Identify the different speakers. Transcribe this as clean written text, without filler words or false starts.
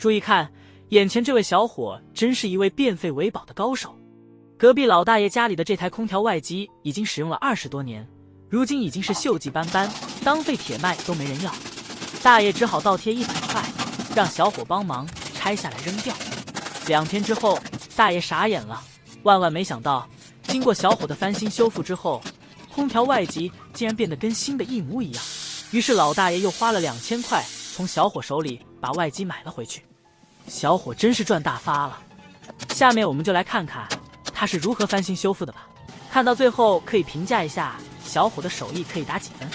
Speaker 1: 注意看，眼前这位小伙真是一位变废为宝的高手。隔壁老大爷家里的这台空调外机已经使用了20多年，如今已经是锈迹斑斑，当废铁卖都没人要。大爷只好倒贴100块，让小伙帮忙拆下来扔掉。2天之后，大爷傻眼了，万万没想到，经过小伙的翻新修复之后，空调外机竟然变得跟新的一模一样。于是老大爷又花了2000块从小伙手里把外机买了回去。小伙真是赚大发了。下面我们就来看看他是如何翻新修复的吧。看到最后可以评价一下小伙的手艺可以打几分。